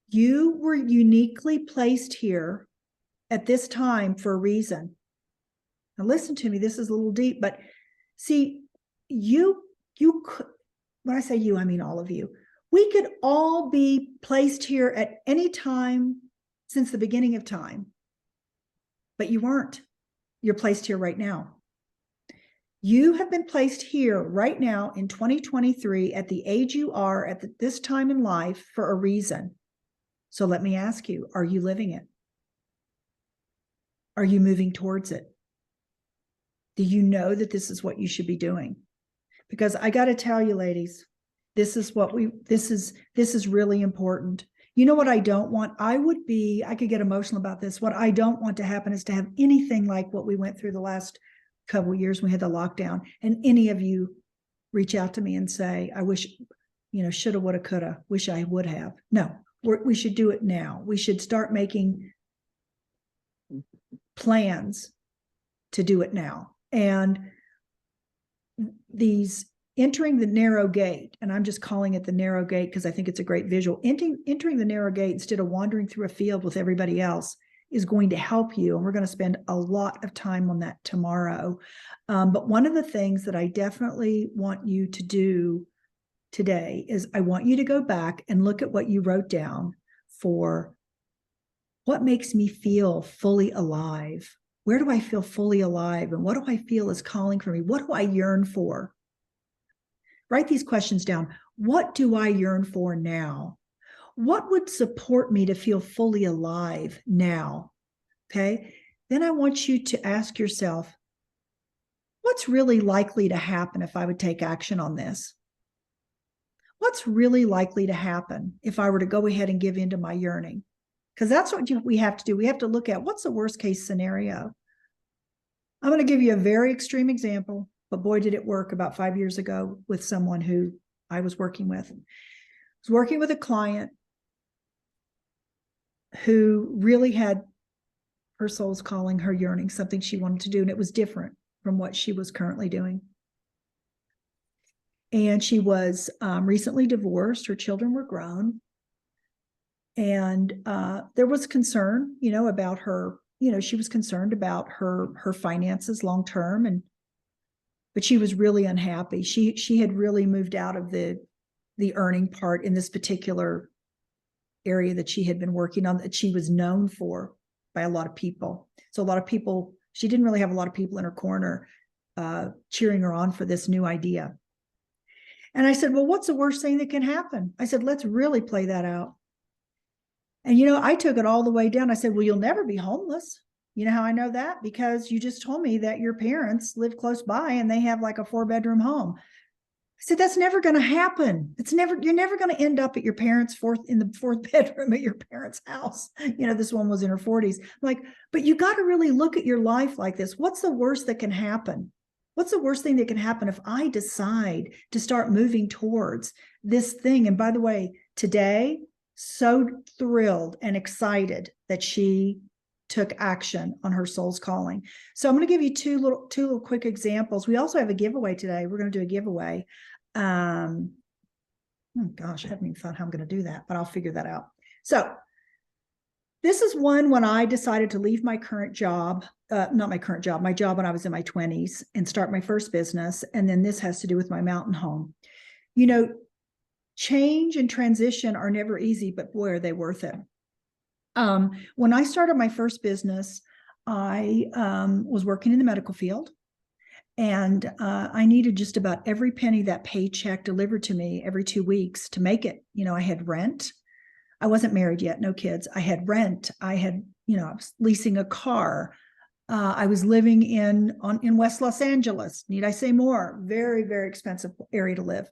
You were uniquely placed here at this time for a reason. Now listen to me, this is a little deep, but see, you could, when I say you, I mean all of you. We could all be placed here at any time since the beginning of time, but you weren't. You're placed here right now. You have been placed here right now in 2023 at the age you are at this time in life for a reason. So let me ask you, are you living it? Are you moving towards it? Do you know that this is what you should be doing? Because I got to tell you, ladies, this is really important. You know what I don't want? I could get emotional about this. What I don't want to happen is to have anything like what we went through the last couple of years when we had the lockdown, and any of you reach out to me and say, I wish, shoulda, woulda, coulda, wish I would have. No, we should do it now. We should start making plans to do it now. And these entering the narrow gate, and I'm just calling it the narrow gate because I think it's a great visual. Entering the narrow gate instead of wandering through a field with everybody else is going to help you. And we're going to spend a lot of time on that tomorrow. But one of the things that I definitely want you to do today is I want you to go back and look at what you wrote down for what makes me feel fully alive. Where do I feel fully alive? And what do I feel is calling for me? What do I yearn for? Write these questions down. What do I yearn for now? What would support me to feel fully alive now? Okay. Then I want you to ask yourself, what's really likely to happen if I would take action on this? What's really likely to happen if I were to go ahead and give in to my yearning? Because that's what we have to do. We have to look at what's the worst case scenario. I'm going to give you a very extreme example, but boy, did it work about 5 years ago with someone who I was working with. I was working with a client who really had her soul's calling, her yearning, something she wanted to do, and it was different from what she was currently doing. And she was recently divorced. Her children were grown. And there was concern, about her, she was concerned about her finances long term, but she was really unhappy. She had really moved out of the earning part in this particular area that she had been working on, that she was known for by a lot of people. So a lot of people, she didn't really have a lot of people in her corner cheering her on for this new idea. And I said, well, what's the worst thing that can happen? I said, let's really play that out. And, I took it all the way down. I said, well, you'll never be homeless. You know how I know that? Because you just told me that your parents live close by and they have like a 4-bedroom home. I said, that's never going to happen. You're never going to end up at your parents' in the 4th bedroom at your parents' house. This one was in her 40s. I'm like, but you got to really look at your life like this. What's the worst that can happen? What's the worst thing that can happen if I decide to start moving towards this thing? And by the way, today, so thrilled and excited that she took action on her soul's calling. So I'm going to give you two little quick examples. We also have a giveaway today. We're going to do a giveaway. Oh gosh, I haven't even thought how I'm going to do that, but I'll figure that out. So this is one when I decided to leave my current job, my job when I was in my 20s, and start my first business. And then this has to do with my mountain home. change and transition are never easy, but boy, are they worth it. When I started my first business, I was working in the medical field, and I needed just about every penny that paycheck delivered to me every 2 weeks to make it. You know, I had rent. I wasn't married yet, no kids. I had rent. I had, I was leasing a car. I was living in West Los Angeles. Need I say more? Very, very expensive area to live.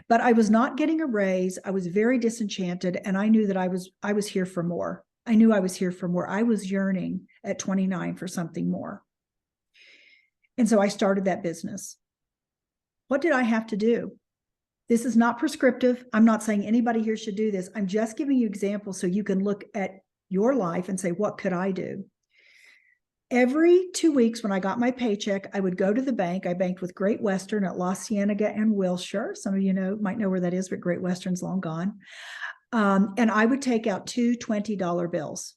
But I was not getting a raise. I was very disenchanted, and I knew that I was here for more. I knew I was here for more. I was yearning at 29 for something more. And so I started that business. What did I have to do? This is not prescriptive. I'm not saying anybody here should do this. I'm just giving you examples so you can look at your life and say, what could I do? Every 2 weeks when I got my paycheck, I would go to the bank. I banked with Great Western at La Cienega and Wilshire. Some of you might know where that is, but Great Western's long gone. And I would take out two $20 bills.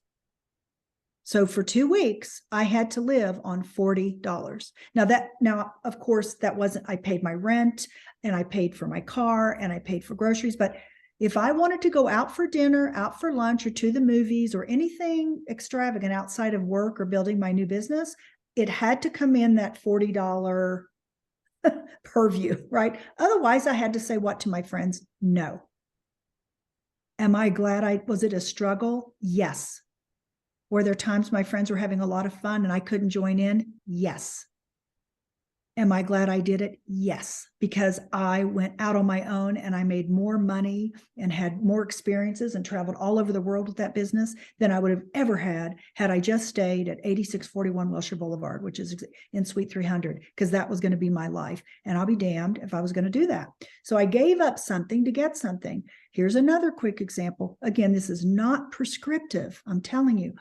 So for 2 weeks, I had to live on $40. Now, of course, that wasn't, I paid my rent and I paid for my car and I paid for groceries. But if I wanted to go out for dinner, out for lunch, or to the movies, or anything extravagant outside of work or building my new business, it had to come in that $40 purview, right? Otherwise, I had to say what to my friends? No. Am I glad was it a struggle? Yes. Were there times my friends were having a lot of fun and I couldn't join in? Yes. Am I glad I did it? Yes, because I went out on my own and I made more money and had more experiences and traveled all over the world with that business than I would have ever had I just stayed at 8641 Wilshire Boulevard, which is in Suite 300, because that was going to be my life. And I'll be damned if I was going to do that. So I gave up something to get something. Here's another quick example. Again, this is not prescriptive. I'm telling you.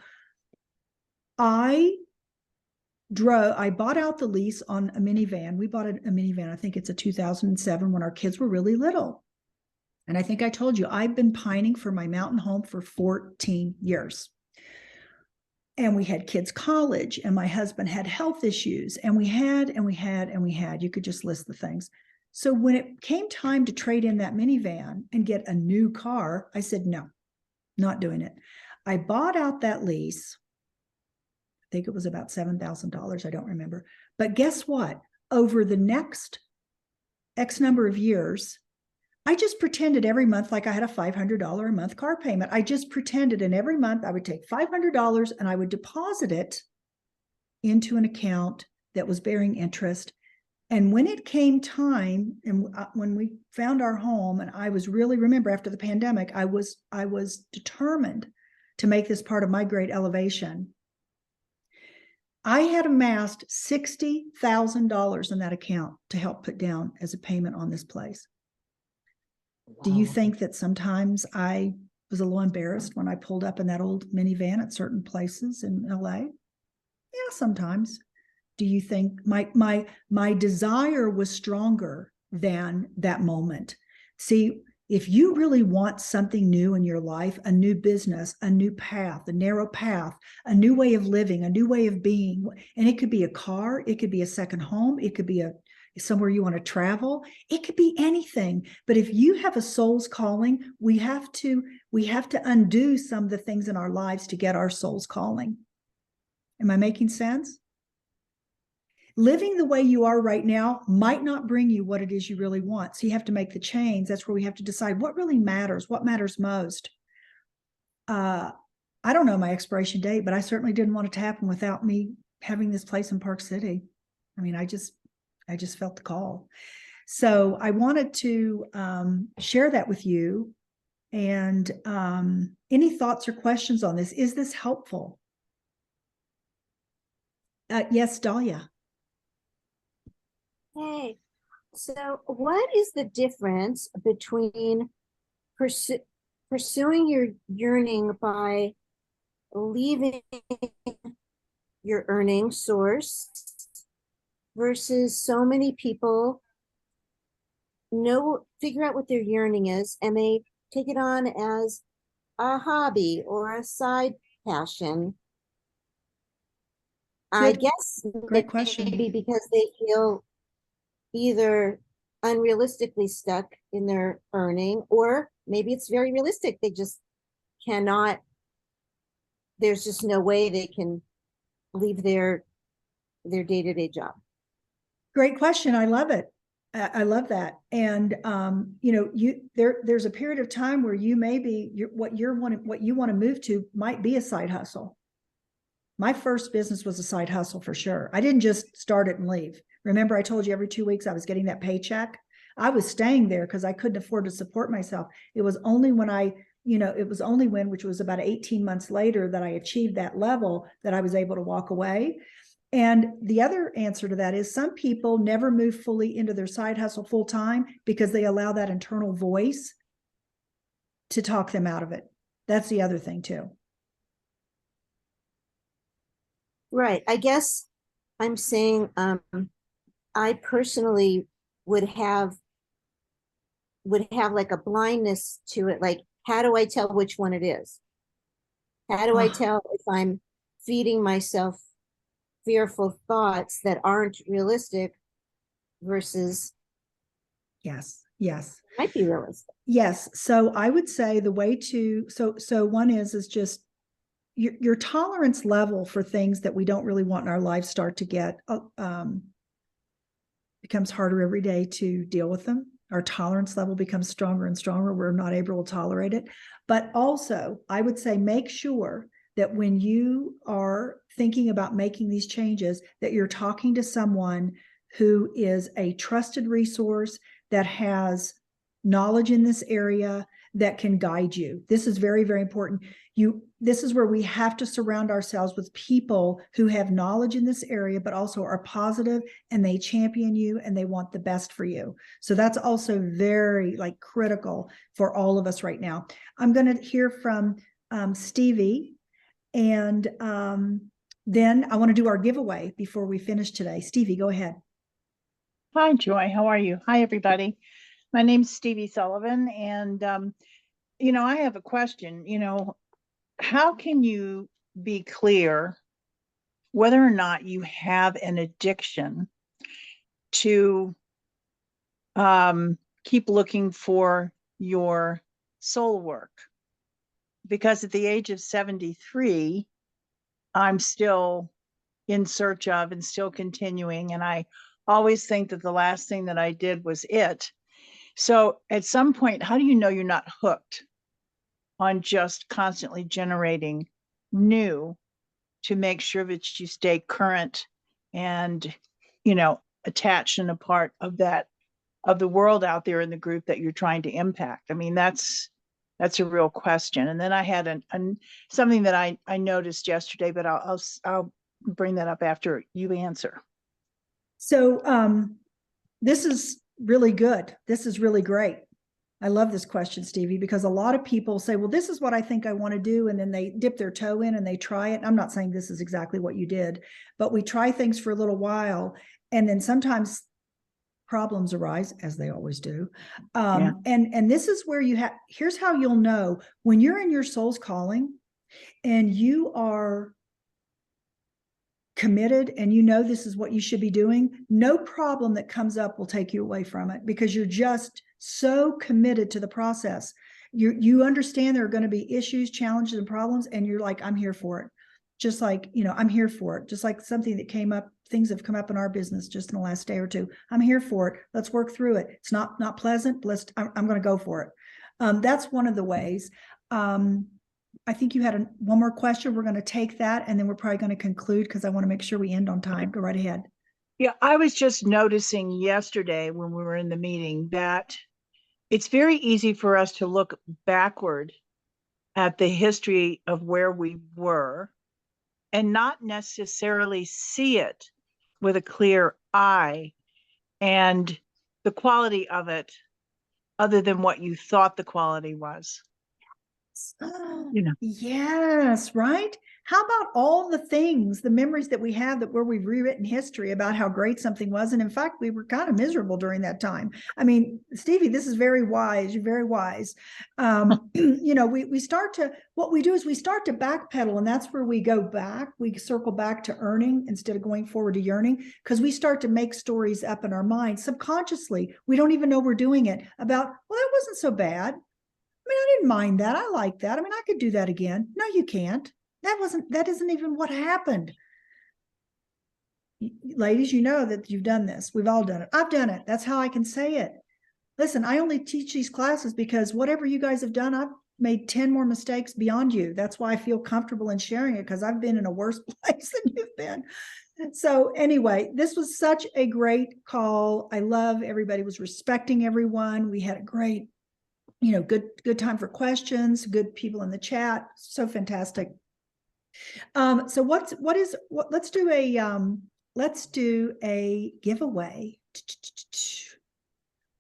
I bought out the lease on a minivan. We bought a minivan. I think it's a 2007 when our kids were really little. And I think I told you, I've been pining for my mountain home for 14 years. And we had kids' college, and my husband had health issues, and we had. You could just list the things. So when it came time to trade in that minivan and get a new car, I said, no, not doing it. I bought out that lease. I think it was about $7,000. I don't remember. But guess what? Over the next X number of years, I just pretended every month like I had a $500 a month car payment. I just pretended, and every month I would take $500 and I would deposit it into an account that was bearing interest. And when it came time, and when we found our home, and I was really, remember, after the pandemic, I was determined to make this part of my great elevation. I had amassed $60,000 in that account to help put down as a payment on this place. Wow. Do you think that sometimes I was a little embarrassed when I pulled up in that old minivan at certain places in LA? Yeah, sometimes. Do you think my desire was stronger than that moment? See, if you really want something new in your life, a new business, a new path, a narrow path, a new way of living, a new way of being, and it could be a car, it could be a second home, it could be somewhere you want to travel, it could be anything. But if you have a soul's calling, we have to undo some of the things in our lives to get our soul's calling. Am I making sense? Living the way you are right now might not bring you what it is you really want. So you have to make the change. That's where we have to decide what really matters, what matters most. I don't know my expiration date, but I certainly didn't want it to happen without me having this place in Park City. I mean, I just felt the call. So I wanted to share that with you. And any thoughts or questions on this? Is this helpful? Yes, Dahlia. Hey, so what is the difference between pursuing your yearning by leaving your earning source versus so many people figure out what their yearning is and they take it on as a hobby or a side passion? I guess Great question. Maybe because they feel either unrealistically stuck in their earning, or maybe it's very realistic. They just cannot, there's just no way they can leave their day-to-day job. Great question. I love it. I love that. And there's a period of time where you maybe what you want to move to might be a side hustle. My first business was a side hustle for sure. I didn't just start it and leave. Remember, I told you every 2 weeks I was getting that paycheck. I was staying there because I couldn't afford to support myself. It was only when which was about 18 months later, that I achieved that level, that I was able to walk away. And the other answer to that is some people never move fully into their side hustle full time because they allow that internal voice to talk them out of it. That's the other thing too. Right. I guess I'm saying I personally would have like a blindness to it. Like, how do I tell which one it is? How do I tell if I'm feeding myself fearful thoughts that aren't realistic versus yes might be realistic? Yes. So I would say the way to so one is just your tolerance level for things that we don't really want in our life start to get becomes harder every day to deal with them. Our tolerance level becomes stronger and stronger. We're not able to tolerate it. But also, I would say make sure that when you are thinking about making these changes, that you're talking to someone who is a trusted resource, that has knowledge in this area, that can guide you. This is very, very important. This is where we have to surround ourselves with people who have knowledge in this area, but also are positive, and they champion you and they want the best for you. So that's also very critical for all of us right now. I'm going to hear from Stevie, and then I want to do our giveaway before we finish today. Stevie, go ahead. Hi, Joy. How are you? Hi, everybody. My name's Stevie Sullivan, and I have a question. How can you be clear whether or not you have an addiction to keep looking for your soul work? Because at the age of 73, I'm still in search of and still continuing, and I always think that the last thing that I did was it. So at some point, how do you know you're not hooked on just constantly generating new to make sure that you stay current and, attached and a part of the world out there in the group that you're trying to impact? I mean, that's a real question. And then I had something that I noticed yesterday, but I'll bring that up after you answer. So this is really good. This is really great. I love this question, Stevie, because a lot of people say, well, this is what I think I want to do. And then they dip their toe in and they try it. I'm not saying this is exactly what you did, but we try things for a little while. And then sometimes problems arise, as they always do. And this is where here's how you'll know when you're in your soul's calling and you are committed and this is what you should be doing. No problem that comes up will take you away from it, because you're just so committed to the process. You understand there are going to be issues, challenges, and problems, and you're like, I'm here for it. Just like, I'm here for it. Just like something that came up, things have come up in our business just in the last day or two. I'm here for it. Let's work through it. It's not pleasant, but I'm going to go for it. That's one of the ways. I think you had one more question. We're going to take that, and then we're probably going to conclude because I want to make sure we end on time. Go right ahead. Yeah, I was just noticing yesterday when we were in the meeting that it's very easy for us to look backward at the history of where we were and not necessarily see it with a clear eye and the quality of it other than what you thought the quality was. You know. Yes, right? How about all the things, the memories that we have that where we've rewritten history about how great something was? And in fact, we were kind of miserable during that time. I mean, Stevie, this is very wise. You're very wise. You know, we start to, what we do is we start to backpedal, and that's where we go back. We circle back to earning instead of going forward to yearning, because we start to make stories up in our mind subconsciously. We don't even know we're doing it about, well, that wasn't so bad. I mean, I didn't mind that. I like that. I mean, I could do that again. No, you can't. That isn't even what happened. Ladies, you know that you've done this. We've all done it. I've done it. That's how I can say it. Listen, I only teach these classes because whatever you guys have done, I've made 10 more mistakes beyond you. That's why I feel comfortable in sharing it, because I've been in a worse place than you've been. So anyway, this was such a great call. I love everybody was respecting everyone. We had a great, you know, good time for questions, good people in the chat. So fantastic. So let's do a giveaway.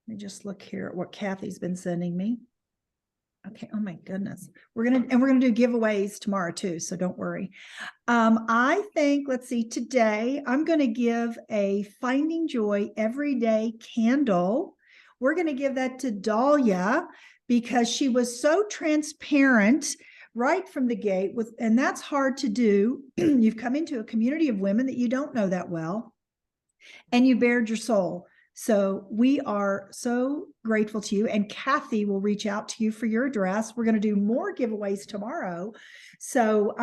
Let me just look here at what Kathy's been sending me. Okay. Oh my goodness. We're gonna do giveaways tomorrow too, so don't worry. I think, let's see, today I'm gonna give a Finding Joy Everyday candle. We're gonna give that to Dahlia because she was so transparent right from the gate with, and that's hard to do. You've come into a community of women that you don't know that well, and you bared your soul. So we are so grateful to you, and Kathy will reach out to you for your address. We're going to do more giveaways tomorrow. So,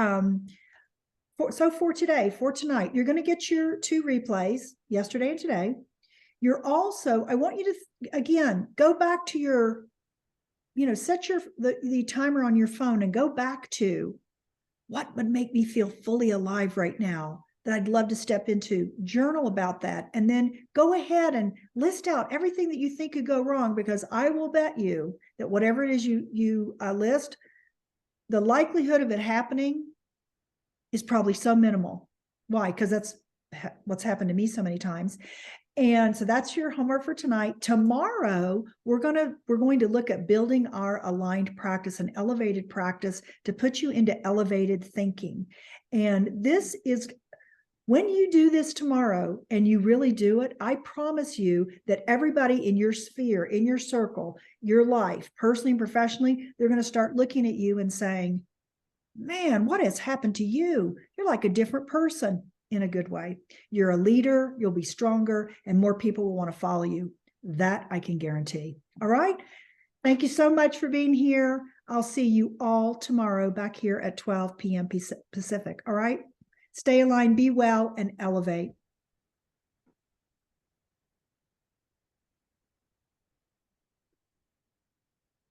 for tonight, you're going to get your 2 replays, yesterday and today. You're also, I want you to, again, go back to your, you know, set the timer on your phone and go back to what would make me feel fully alive right now that I'd love to step into. Journal about that, and then go ahead and list out everything that you think could go wrong, because I will bet you that whatever it is you list, the likelihood of it happening is probably so minimal. Why? Because that's what's happened to me so many times. And so that's your homework for tonight. Tomorrow, we're going to look at building our aligned practice, an elevated practice to put you into elevated thinking. And this is, when you do this tomorrow and you really do it, I promise you that everybody in your sphere, in your circle, your life, personally and professionally, they're going to start looking at you and saying, man, what has happened to you? You're like a different person. In a good way. You're a leader, you'll be stronger, and more people will want to follow you. That I can guarantee. All right. Thank you so much for being here. I'll see you all tomorrow back here at 12 p.m. Pacific. All right. Stay aligned, be well, and elevate.